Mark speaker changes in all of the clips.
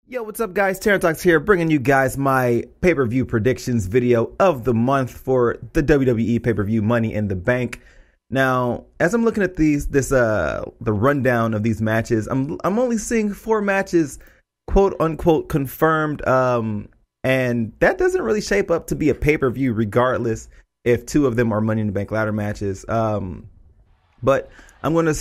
Speaker 1: Yo, what's up guys? TTarantox here, bringing you guys my pay-per-view predictions video of the month for the WWE pay-per-view Money in the Bank. Now, as I'm looking at the rundown of these matches, I'm only seeing 4 matches, quote unquote, confirmed, and that doesn't really shape up to be a pay-per-view, regardless if 2 of them are Money in the Bank ladder matches. But I'm going to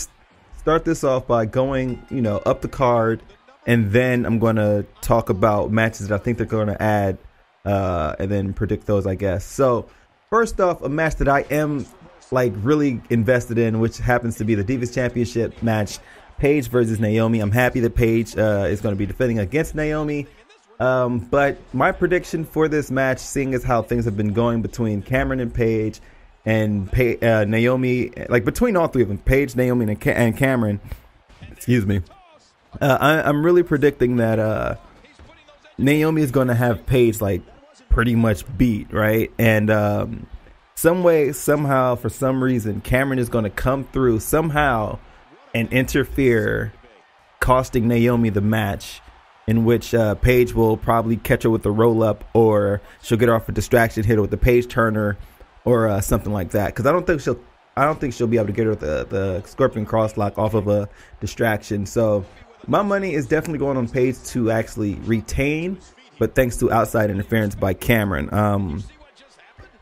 Speaker 1: start this off by going, up the card. And then I'm going to talk about matches that I think they're going to add and then predict those, I guess. So first off, a match that I am really invested in, which happens to be the Divas Championship match, Paige versus Naomi. I'm happy that Paige is going to be defending against Naomi. But my prediction for this match, seeing as how things have been going between Cameron and Paige and Naomi, between all 3 of them, Paige, Naomi, and Cameron, excuse me. I'm really predicting that Naomi is going to have Paige pretty much beat, right? And some way, somehow, for some reason, Cameron is going to come through somehow and interfere, costing Naomi the match, in which Paige will probably catch her with a roll up, or she'll get off a distraction, hit her with the Paige Turner, or something like that. Because I don't think she'll be able to get her with the Scorpion Crosslock off of a distraction. So my money is definitely going on Paige to actually retain, but thanks to outside interference by Cameron.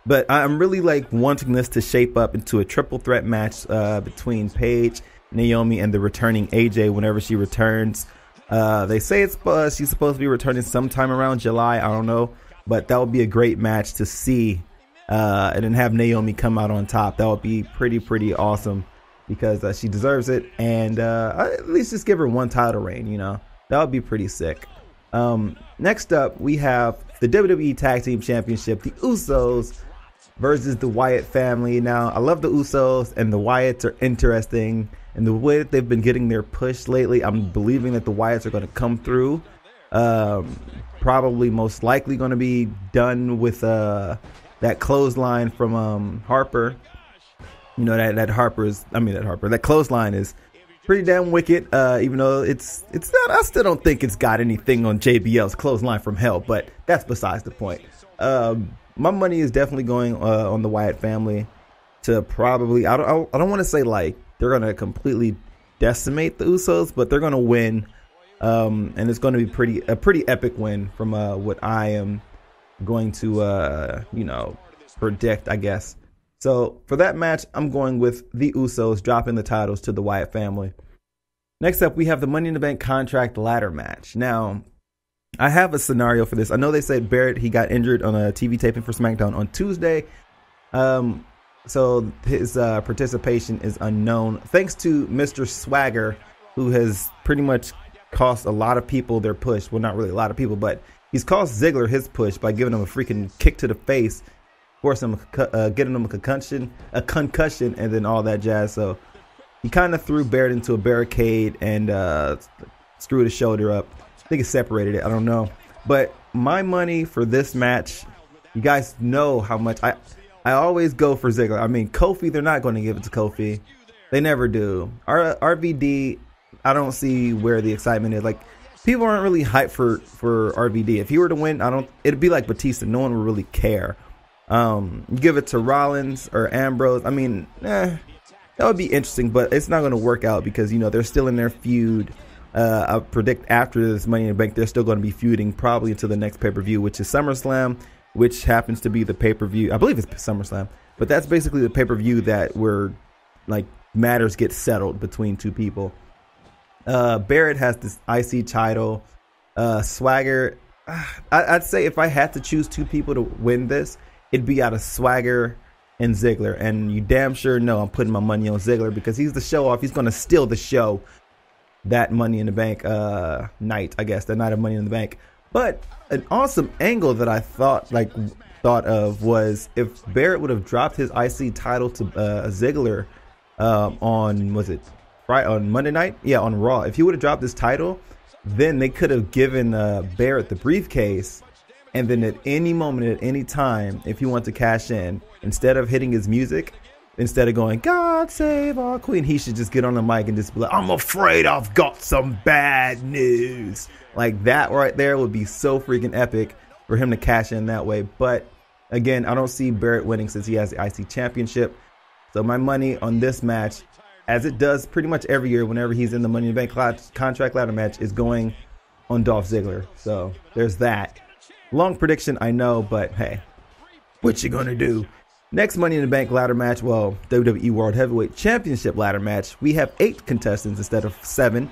Speaker 1: But I'm really wanting this to shape up into a triple threat match between Paige, Naomi, and the returning AJ whenever she returns. They say she's supposed to be returning sometime around July. I don't know, but that would be a great match to see, and then have Naomi come out on top. That would be pretty awesome, because she deserves it, and at least just give her 1 title reign, that would be pretty sick. Next up, we have the WWE Tag Team Championship, the Usos versus the Wyatt family. Now, I love the Usos, and the Wyatts are interesting, and the way that they've been getting their push lately, I'm believing that the Wyatts are going to come through. Probably most likely going to be done with that clothesline from Harper. That clothesline is pretty damn wicked, even though it's not, I still don't think it's got anything on JBL's clothesline from hell, but that's besides the point. My money is definitely going on the Wyatt family to probably, I don't want to say they're going to completely decimate the Usos, but they're going to win, and it's going to be a pretty epic win from what I am going to predict, I guess. So for that match, I'm going with the Usos dropping the titles to the Wyatt family. Next up, we have the Money in the Bank contract ladder match. Now, I have a scenario for this. I know they said Barrett, he got injured on a TV taping for SmackDown on Tuesday. So his participation is unknown. Thanks to Mr. Swagger, who has pretty much cost a lot of people their push. Well, not really a lot of people, but he's cost Ziggler his push by giving him a freaking kick to the face, forcing him, getting him a concussion, and then all that jazz. So he kind of threw Barrett into a barricade and screwed his shoulder up. I think it separated it. I don't know. But my money for this match, you guys know how much I always go for Ziggler. I mean, Kofi, they're not going to give it to Kofi. They never do. RVD, I don't see where the excitement is. People aren't really hyped for RVD. If he were to win, it'd be like Batista. No one would really care. You give it to Rollins or Ambrose, that would be interesting, but it's not going to work out because they're still in their feud. I predict after this Money in the Bank, they're still going to be feuding probably until the next pay-per-view, which is SummerSlam, which happens to be the pay-per-view. I believe it's SummerSlam, but that's basically the pay-per-view where matters get settled between 2 people. Barrett has this IC title. Swagger, I'd say if I had to choose 2 people to win this, it'd be out of Swagger and Ziggler. And you damn sure know I'm putting my money on Ziggler because he's the show off. He's going to steal the show that Money in the Bank night, I guess, the night of Money in the Bank. But an awesome angle that I thought of was if Barrett would have dropped his IC title to Ziggler on Monday night? Yeah, on Raw. If he would have dropped his title, then they could have given Barrett the briefcase, and then at any moment, at any time, if he wanted to cash in, instead of hitting his music, instead of going, God save our queen, he should just get on the mic and just be like, I'm afraid I've got some bad news. Like, that right there would be so freaking epic for him to cash in that way. But again, I don't see Barrett winning since he has the IC championship. So my money on this match, as it does pretty much every year whenever he's in the Money in the Bank contract ladder match, is going on Dolph Ziggler. So there's that. Long prediction, I know, but hey, what you gonna do? Next Money in the Bank ladder match, well, WWE World Heavyweight Championship ladder match. We have 8 contestants instead of 7,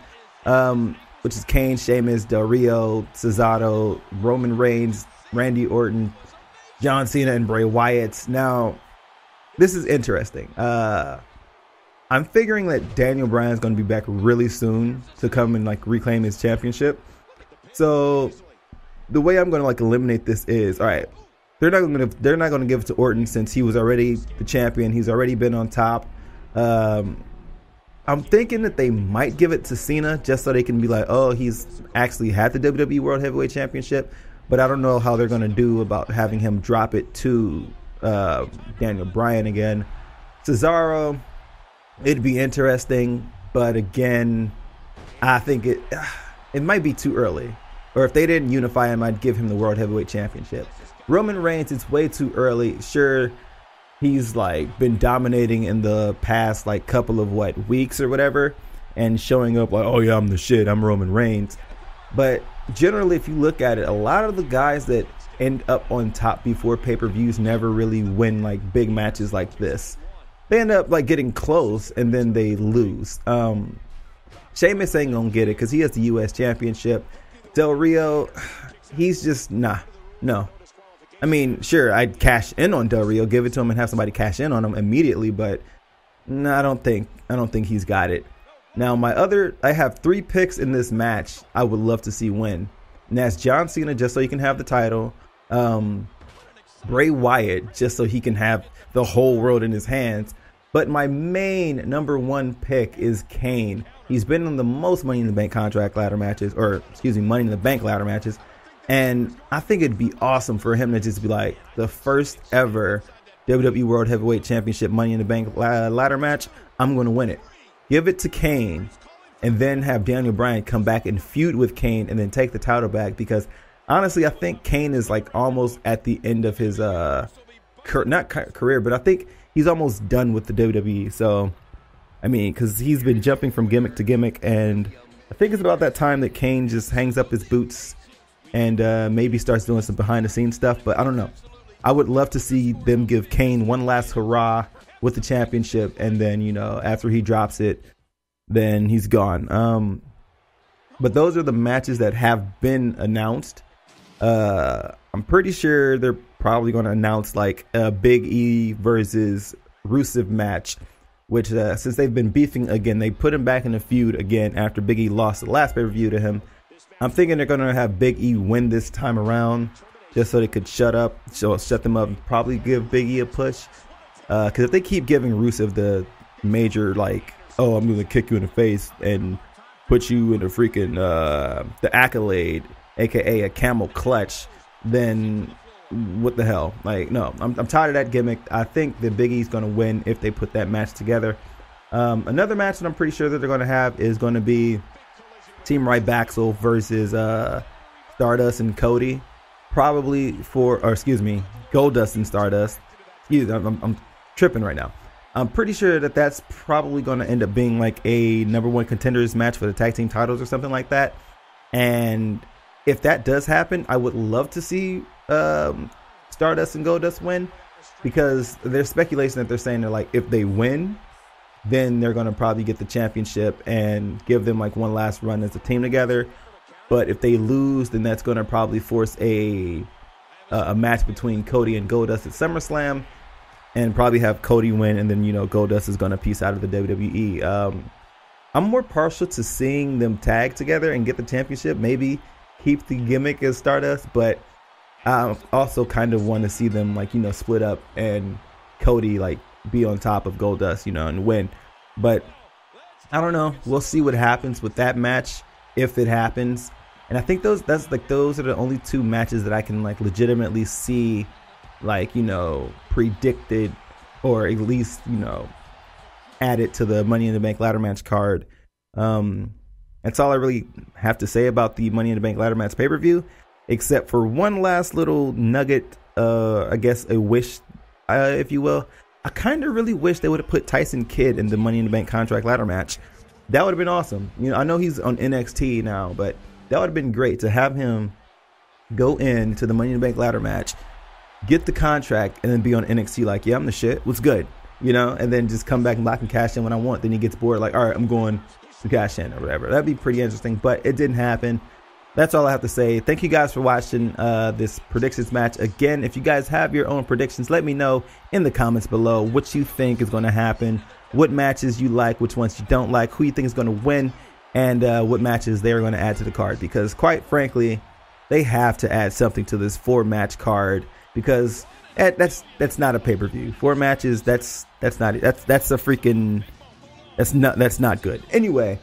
Speaker 1: which is Kane, Sheamus, Del Rio, Cesaro, Roman Reigns, Randy Orton, John Cena, and Bray Wyatt. Now, this is interesting. I'm figuring that Daniel Bryan's going to be back really soon to come and like reclaim his championship. So the way I'm going to like eliminate this is, all right, they're not going to give it to Orton since he was already the champion. He's already been on top. I'm thinking that they might give it to Cena just so they can be like, oh, he's actually had the WWE World Heavyweight Championship. But I don't know how they're going to do about having him drop it to Daniel Bryan again. Cesaro, it'd be interesting, but again, I think it might be too early. Or if they didn't unify him, I'd give him the World Heavyweight Championship. Roman Reigns, it's way too early. Sure, he's like been dominating in the past like couple of weeks or whatever, and showing up like, oh yeah, I'm the shit, I'm Roman Reigns. But generally, if you look at it, a lot of the guys that end up on top before pay-per-views never really win like big matches like this. They end up like getting close and then they lose. Sheamus ain't gonna get it because he has the US Championship. Del Rio, he's just no. I mean, sure, I'd cash in on Del Rio, give it to him and have somebody cash in on him immediately, but no, I don't think he's got it. Now, I have 3 picks in this match I would love to see win. And that's John Cena, just so he can have the title. Bray Wyatt, just so he can have the whole world in his hands. But my main number 1 pick is Kane. He's been in the most Money in the Bank contract ladder matches, Money in the Bank ladder matches. And I think it'd be awesome for him to just be like the first ever WWE World Heavyweight Championship Money in the Bank ladder match. I'm going to win it. Give it to Kane, and then have Daniel Bryan come back and feud with Kane and then take the title back, because honestly, I think Kane is like almost at the end of his not career, but I think he's almost done with the WWE. So, I mean, because he's been jumping from gimmick to gimmick, and I think it's about that time that Kane just hangs up his boots and maybe starts doing some behind-the-scenes stuff. But I don't know. I would love to see them give Kane one last hurrah with the championship, and then, you know, after he drops it, then he's gone. But those are the matches that have been announced. I'm pretty sure they're probably going to announce like a Big E versus Rusev match, which since they've been beefing again, they put him back in the feud again after Big E lost the last pay-per-view to him. I'm thinking they're going to have Big E win this time around just so they could shut them up and probably give Big E a push. Because if they keep giving Rusev the major, like, oh, I'm going to kick you in the face and put you in the freaking, the accolade, a.k.a. a camel clutch, then what the hell? Like, no, I'm tired of that gimmick. I think that Big E's going to win if they put that match together. Another match that I'm pretty sure that they're going to have is going to be Team Ryback versus Stardust and Cody. Probably Goldust and Stardust. I'm tripping right now. I'm pretty sure that that's probably going to end up being like a number 1 contenders match for the tag team titles or something like that. And if that does happen, I would love to see Stardust and Goldust win, because there's speculation that they're saying that like if they win, then they're going to probably get the championship and give them like one last run as a team together. But if they lose, then that's going to probably force a match between Cody and Goldust at SummerSlam, and probably have Cody win, and then, you know, Goldust is going to peace out of the WWE. I'm more partial to seeing them tag together and get the championship. Maybe keep the gimmick as Stardust, but I also kind of want to see them, like, you know, split up and Cody like be on top of Goldust, you know, and win. But I don't know. We'll see what happens with that match if it happens. And I think those are the only 2 matches that I can like legitimately see, like, you know, predicted or at least, you know, add it to the Money in the Bank ladder match card. That's all I really have to say about the Money in the Bank ladder match pay-per-view, except for one last little nugget, I guess a wish, if you will. I kind of really wish they would have put Tyson Kidd in the Money in the Bank contract ladder match. That would have been awesome. You know, I know he's on NXT now, but that would have been great to have him go into the Money in the Bank ladder match, get the contract, and then be on NXT like, yeah, I'm the shit. What's good? You know, and then just come back and block and cash in when I want. Then he gets bored, like, all right, I'm going to cash in or whatever. That'd be pretty interesting, but it didn't happen. That's all I have to say. Thank you guys for watching this predictions match. Again, if you guys have your own predictions, let me know in the comments below what you think is going to happen, what matches you like, which ones you don't like, who you think is going to win, and what matches they're going to add to the card. Because quite frankly, they have to add something to this 4-match card, because that's not a pay-per-view. 4 matches, that's not good. Anyway,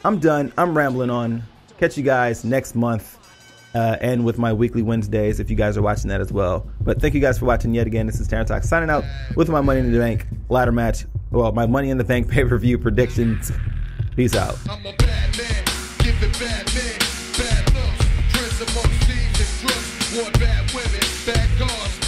Speaker 1: I'm done. I'm rambling on. Catch you guys next month, and with my weekly Wednesdays if you guys are watching that as well. But thank you guys for watching yet again. This is TTarantox signing out with my Money in the Bank ladder match. Well, my Money in the Bank pay-per-view predictions. Peace out.
Speaker 2: I'm a bad man, give it bad men, bad looks, principal, seeds and drugs, war bad women, bad guards.